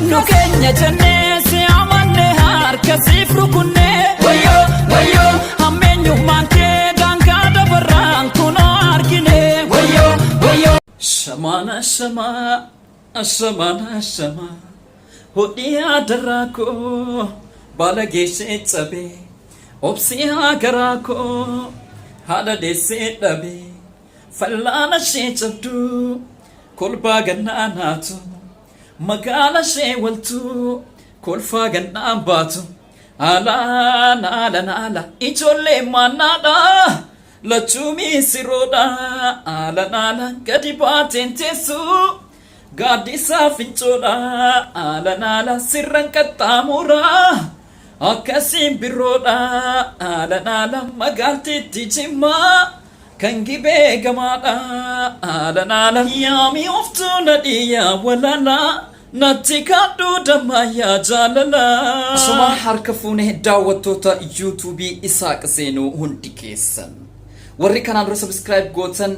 نكني جنة سيامني هار كسيف ركني ويو ويو همين يوم كان كذا بران كنا أركني ويو ويو شمانا شما شمانا شما هودي أدراكو بالجيش تبي أبصيها كراكو هذا ديسي تبي فلانا شيء تبدو كل باغنا ناتو مقالا شيء ولتو كل فاغنا باتو آلا نالا نالا إجولي ما نالا لچومي سيرودا آلا نالا قدي باتين تسو قادي سافنچودا آلا نالا سرن كتامورا أكاسين برودا آلا نالا مقالتي تجمع kangi bega mada ala nala yami oftu nadiya walala natikadu damaya jalala suma harkafune daawwattoota YouTube Isaaq Zeenoo hundi keessan warri kanaan dura subscribe gootan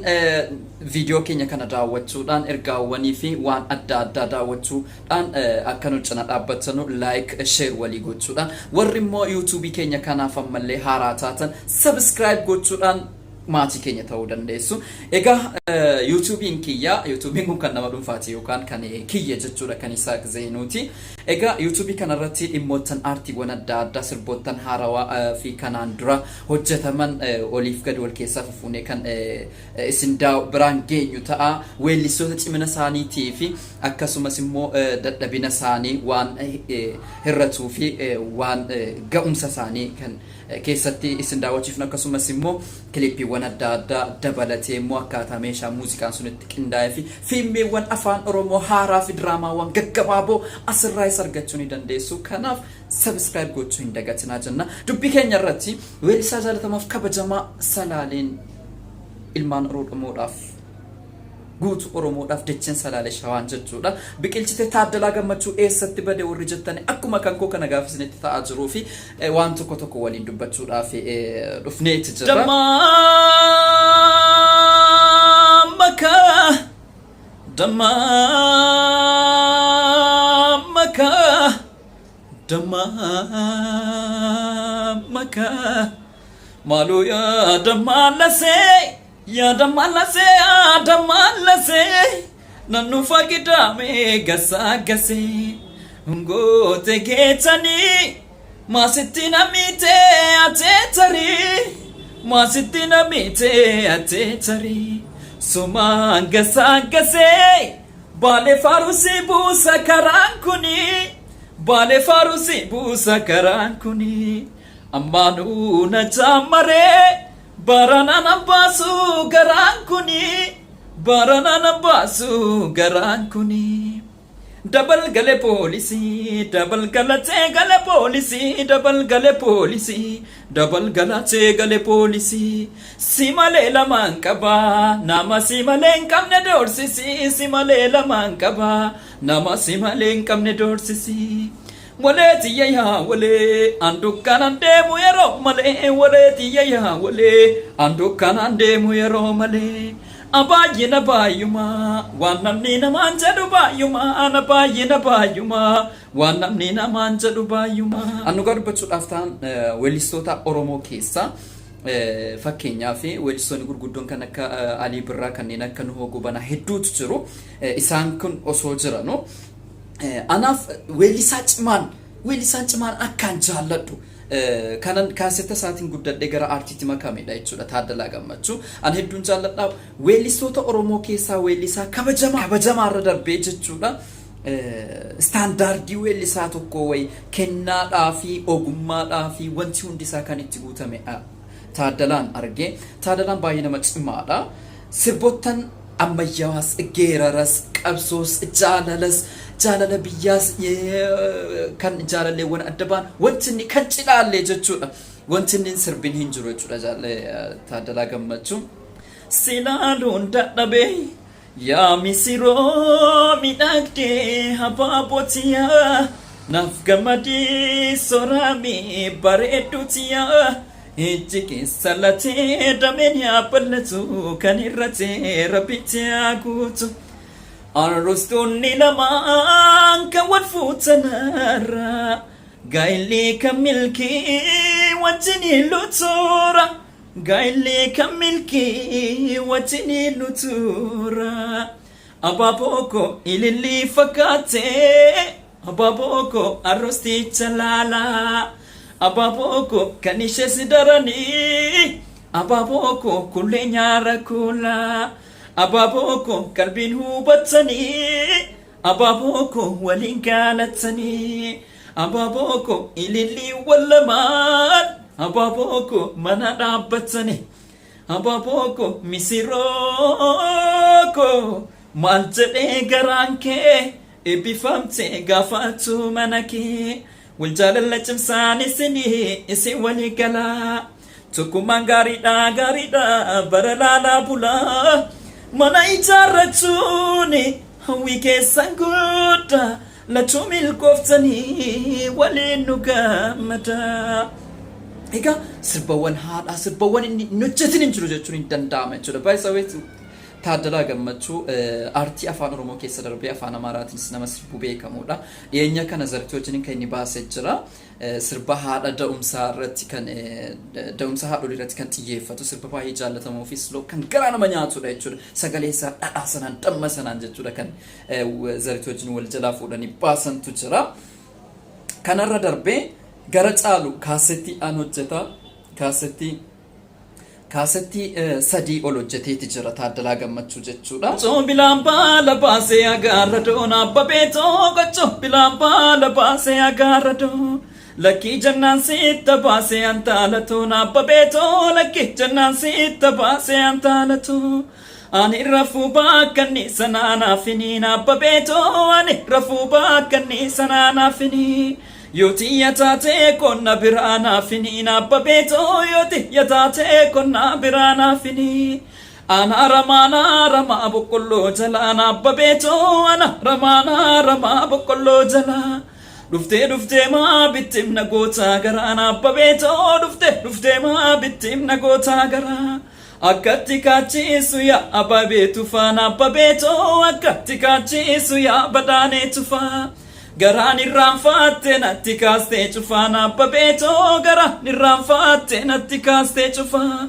video keenya kana daawwachuudhaan ergaawwanii fi waan adda addaa daawwachuudhaan akka nu cina dhaabbatanu like share walii gochuudhaan warri immoo YouTube keenya kanaaf ammallee haaraa taatan subscribe gochuudhaan maatii keenya ta'uu dandeessu. Egaa YouTubein kiyya YouTubein kun kan nama dhuunfaati yookaan kan kiyya jechuudha kan Isaaq Zeenuuti. Egaa YouTube kanarratti dhimmoottan aartiiwwan adda addaa sirboottan haarawaa fi kanaan dura hojjetaman oliif gad wal keessaa fuunee kan isin biraan geenyu ta'a. Weellistoota cimina isaaniitii fi akkasumas immoo dadhabina isaanii waan hirratuu fi waan ga'umsa isaanii kan keessatti isin daawwachiifnu akkasumas immoo kilipiiwwan adda addaa dabalatee immoo akkaataa meeshaa muuziqaan sun itti qindaa'ee fi fiilmiiwwan afaan Oromoo haaraa fi diraamaawwan gaggabaaboo asirraa argachuu ni dandeessu. Kanaaf subscribe gochuu hin dagatinaa jenna. Dubbii keenya irratti weellisaa jaalatamaaf kabajamaa Salaaleen ilmaan Oromoodhaaf guutuu Oromoodhaaf dacheen Salaalee Shawaan jechuudha. Biqilchitee Taaddalaa Gammachuu eessatti bade warri jettani akkuma kan koo kana gaafisnetti ta'aa jiruu fi waan tokko tokko waliin dubbachuudhaaf dhufneetti jira. Damamaka malu ya damalase ya damalase ya damalase nanu fakidame gasa gase ngote getani masitina mite atetari masitina mite atetari suma gasa gase bale farusi busa karankuni bale farusi busa karankuni amanu na jamare barana na basu garankuni barana na basu garankuni double gale policy double galate gale policy double gale policy double galate gale policy simale la mankaba nama simale kamne dorsisi simale la mankaba nama simale kamne dorsisi waleti ya wale andukana demu yero male waleti ya wale andukana demu yero male abayina bayuma wanamnina manjadu bayuma anabayina bayuma wanamnina manjadu bayuma anugar bachu aftan weellistoota Oromoo keessa fakkeenyaaf weellistoonni gurguddoon kan akka Ali Birraa kanneen akka Nuhoo Gobanaa hedduutu jiru. Isaan kun osoo jiranu anaaf weellisaan cimaan akkaan jaalladhu. Kanan kaasetta saatiin guddadhee gara aartiitti makamedha jechuudha Taaddalaa Gammachuu. Ani hedduun jaalladha. Weellistoota Oromoo keessaa weellisaa kabajamaa irra darbee jechuudha. Standardii weellisaa tokko way kennaadhaa fi ogummaadhaa fi wanti hundi isaa kan itti guutame Taaddalaan argee. Taaddalaan baay'ee nama cimaadha. Sirboottan ammayyaas geeraras qabsoos jaalalas jaalala biyyaas kan jaalalleewwan adda baan wanti inni kan cilaalle jechuudha. Wanti inni sirbin hin jiru jechuudha Taaddalaa Gammachuu. Silaaluun dadhabee yaa misiroo midhagdee habaabotiyaa naaf gammadii soraamii bareedduutiyaa ijji keessa latee dameen yaa bal'atu kan irratee rabbitti haa guutu. Arrostoonni lamaan kan wal futanara gaile kamilki watini lutura gaile kamilki watini lutura ababoko ilili fakate ababoko arrosti chalala ababoko kanishe sidarani ababoko kulle nyara kula ababoko kalbin hubatsani ababoko walin kalatsani ababoko ilili wallaman ababoko mana dhaabbatsani ababoko misiroko maal jedhee garaan kee eebbifamte gaafatu mana kee wal jaalala cimsaan isin walii galaa tokkummaan gaariidha bara laalaa bulaa mana ijaarrachuuni hawwii keessan guddaa lachuu milkooftanii waliin nu gammadaa. Egaa sirbawwan haadhaa sirbawwan inni hojjetin hin jiru jechuun hin danda'ama jechuudha. Baay'ee Taaddalaa Gammachuu aartii afaan Oromoo keessa darbee afaan Amaaraatiinis nama sirbu beekamuudha. Dhiyeenya kana Zartii wajjin kan inni baasee jira. Sirba haadha da'umsaa irratti kan da'umsa haadholii irratti kan xiyyeeffatu sirba baay'ee jaallatamoo fi sloo kan garaa nama nyaatudha jechuudha. Sagalee isaa dhadhaa sanaan damma sanaan jechuudha kan Zartii wajjin wal jalaa fuudhanii baasantu jira. Kanarra darbee gara caalu kaasettii aan hojjeta kaasettii sadii ol hojjeteeti jira Taaddalaa Gammachuu jechuudha. Bilaan baala baasee agaarra doon abbabeetoo gochoo bilaan baala baasee agaarra doon lakkii jannaan sitta baasee antaalatoon abbabeetoo lakkii jannaan sitta baasee antaalatoon ani rafuu bakkanni sanaanaafiniin abbabeetoo ani rafuu bakkanni sanaanaafiniin Yoti yatate konna birana fini na babeto yoti yatate konna birana fini ana rama bokollo jala na babeto ana rama bokollo jala dufte ma bitim na gota gara na babeto dufte ma bitim na gota gara akkatti kachisu ya ababetu fa na babeto akkatti kachisu ya badane tufa Garaan irraanfatte natti kaastee cufaa nabbabeetoo garaan irraanfatte natti kaastee cufaa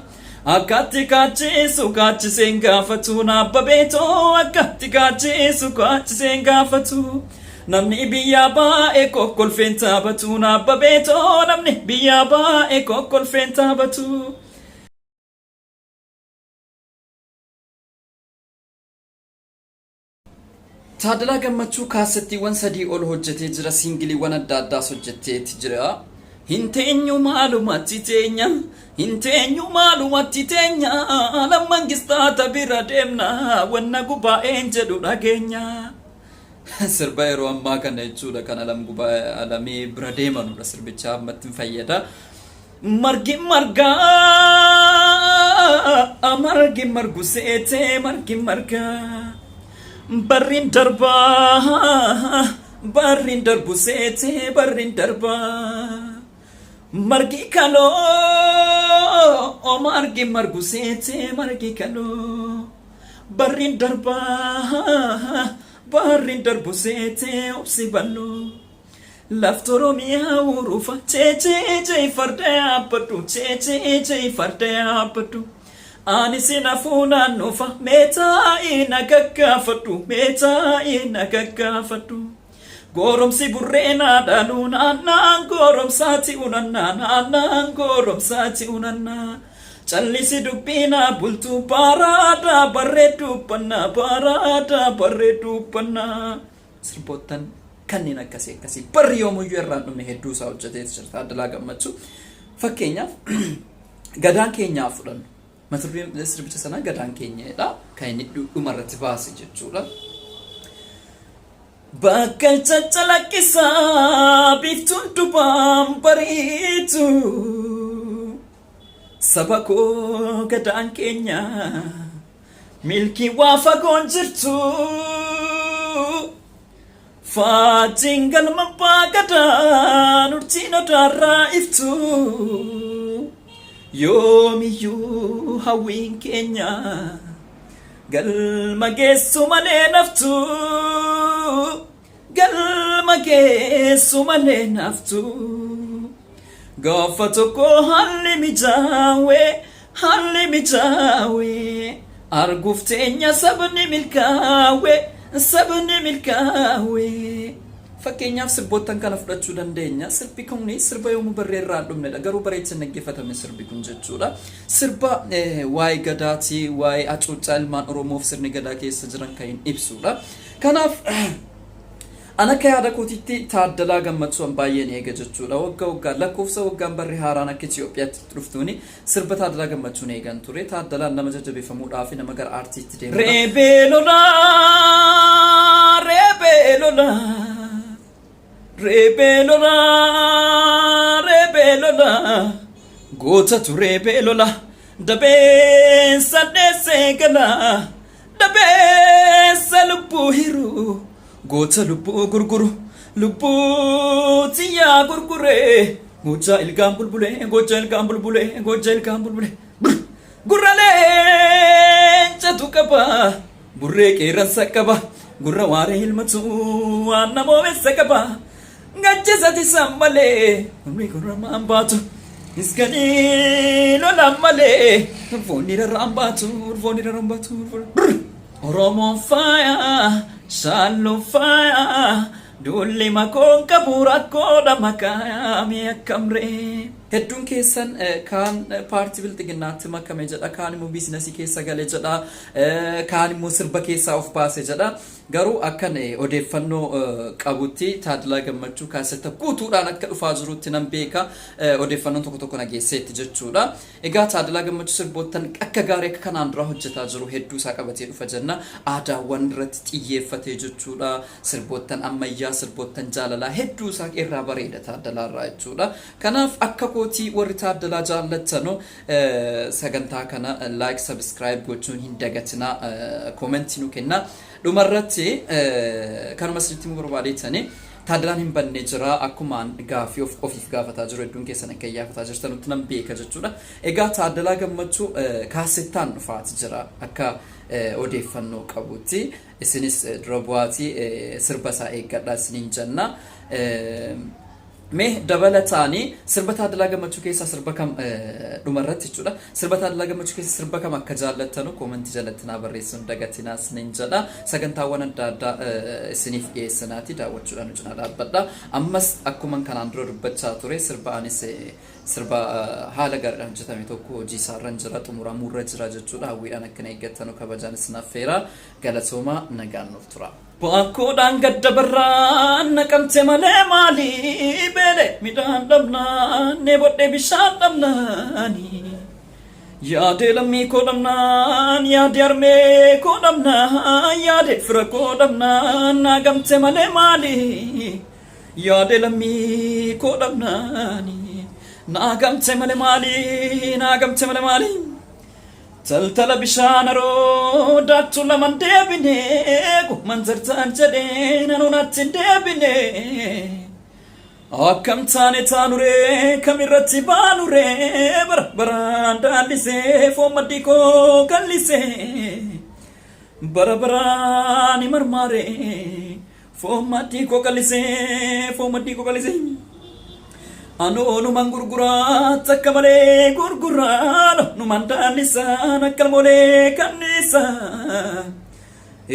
akkatti kaachisu kaachiseen gaafatu nabbabeetoo akkatti kaachisu kaachiseen gaafatu namni biyyaa baa'e kokkolfeen taphatu nabbabeetoo namni biyyaa baa'e kokkolfeen taphatu. Taaddalaa Gammachuu kaasettiiwwan sadii ol hojjetee jira. Siingiliiwwan adda addaas hojjetteeti jira. Hinteenyu maalumatti teenya lamman gistaata bira deemna wanna gubaa'een jedhu dhageenya. Sirba yeroo ammaa kana jechuudha kan alamee bira deemanudha sirbicha ammatti fayyada. Margi margu seetee margi margaa. Barrin darbu seete barrin darba margi kaloo o margi margu seete margi kaloo barrin darbu seete obsi ballo laftoromiyaa urufa cheche farda yaabadhu Ani sinafuna nufa meta ina gaggaafadhu goromsi burreena dhaluuna naan goromsaati unanna callisi dubbina bultu barada barreedu panna sirboottan kanneen akkasii barri yoomuyyuu irraan dhume hedduu isaa hojjetee jira Taaddalaa Gammachuu. Fakkeenyaaf gadaan keenyaa fudhannu mata dureen sirbicha sanaa gadaan keenyadha kan inni dhumarratti baase jechuudha. Bakka calaqqisa biftuun dubaan bareedu saba koo gadaan keenya milkii waa fagoon jirtu faatiin galma baagadaa nurtiin odaarraa iftu yoomiyyuu hawwiin keenya galma geessu malee naftu galma fageessu malee naftu gaafa tokko haalli mijaawe arguuf teenya sabni milkaawe fakkeenyaaf sirboottan kana fudhachuu dandeenya. Sirbi kun sirba yoomuu barreerraa hin dhumnedha, garuu bareechin dhaggeeffatame sirbi kun jechuudha. Sirba waa'ee gadaatii, waa'ee hacuuccaa ilmaan Oromoof sirni gadaa keessa jiran kan hin ibsudha. Kanaaf ana akka yaada kootiitti Taaddalaa Gammachuu baay'een eega jechuudha. Waggaa lakkoofsa waggaan barri haaraan akka Itoophiyaatti dhuftuuni sirba Taaddalaa Gammachuun eegan ture. Taaddalaan nama jajjabeeffamuudhaaf nama gara aartiitti deema. Rebeelola goota tu rebeelola dabeessa dheessee gala dabeessa lubbuu hiru goota lubbuu gurguru lubbuu tiyyaa gurgure gocha ilkaan bulbule gurra leencatu qaba burree qeerransa qaba gurra waaree hilmatu waan namoomessa qaba gachesati sammale umri kurama baatu iskani lola male fonira rambatu Oromo fire shallow fire dulli makon kabura koda makaya mi akamre hedduun keessan kaan paartii bilxiginnaatti makame jedha, kaan immoo biizinasii keessa gale jedha, kaan immoo sirba keessaa of baase jedha. Garuu akkan odeeffannoo qabutti Taaddalaa Gammachuu kaasetta guutuudhaan akka dhufaa jirutti nan beeka, odeeffannoon tokko nageesseetti jechuudha. Egaa Taaddalaa Gammachuu sirboottan akka gaarii akka kanaan dura hojjetaa jiru hedduu isaa qabatee dhufa jenna. Aadaawwan irratti xiyyeeffatee jechuudha. Sirboottan ammayyaa, sirboottan jaalalaa hedduu isaa irraa bareeda Taaddalaa irraa jechuudha. Kanaaf akka kootii warri Taaddalaa jaallattanu sagantaa kana like, subscribe gochuun hin dagatinaa, comment nu kenna. Dhumarratti kanuma sirriitti mu barbaadeessanii Taaddalaan hin banne jira, akkumaan gaafii ofiif gaafataa jiru hedduun keessan akka iyyafataa jirtanutti nan beeka jechuudha. Egaa Taaddalaa Gammachuu kaasettaan dhufaati jira akka odeeffannoo qabutti. Isinis dura bu'aatii sirba isaa eeggadhaa isiniin jenna. Mee dabalataanii sirba Taaddalaa Gammachuu keessaa sirba kam dhumarratti jechuudha. Sirba Taaddalaa Gammachuu keessaa sirba kam akka jaallattanu koomentii jalatti naa barreessuun dagatinaa isiniin jedha. Sagantaawwan adda addaa isiniif dhiyeessinaati daawwachuudhaan wajjin dhaabbadha. Ammas akkuma kanaan dura dubbachaa ture sirbaanis sirba haala gaariidhaan hojjetame tokko hojii isaarra jira, xumuramuurra jira jechuudha. Hawwiidhaan akkana eeggattanu kabajaan isinaaf feera. Galatooma, nagaan nuuf tura. Bakkoodhaan gadda barraan naqamte malee maali beele midhaan dhabnaan neebodhee bishaan dhabnaani yaade lammii koo dhabnaan yaade harmee koo dhabnaan yaade fira koo dhabnaan naqamte malee maali yaade lammii koo dhabnaani naqamte malee maali Taltala bishaan haroo daattuu lamaan deebine gumaan zartaan jedhee naannootti deebine akkam taane taanuree kamirratti baanuree baraan daallisee foon maddii koo gallisee baraan marmaaree foon maddii koo gallisee Anu numan gurguraa takka malee gurguraa numan daallisaa nakka malee kannisa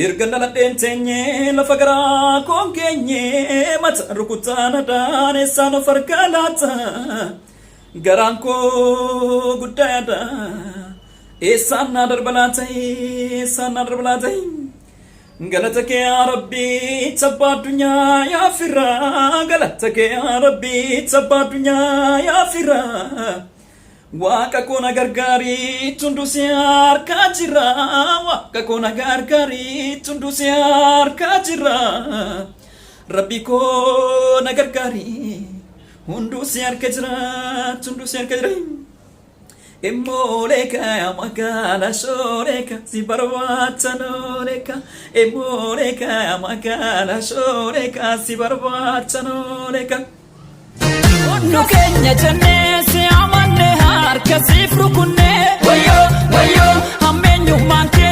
erga dhaladheen teenyee lafa garaa koon keenyee mata rukutaan adaaneessaan of argaa laata garaan koo guddaadha eessaan naa darbalaata galata kee yaa Rabbi tabbaa addunyaa yaa firraa galata kee yaa Rabbi tabbaa addunyaa yaa firraa waaqa koo na gargaarii tundusee harkaa jira waaqa koo na gargaarii tundusee harkaa jira Rabbi koo na gargaarii hundusee harka jira tundusee harka jira Emoleka magala shoreka si barbaachanoleka Emoleka magala shoreka si barbaachanoleka Nu keenya jennee si amanne harka siif rukunne Wayyo hammeenyummaan kee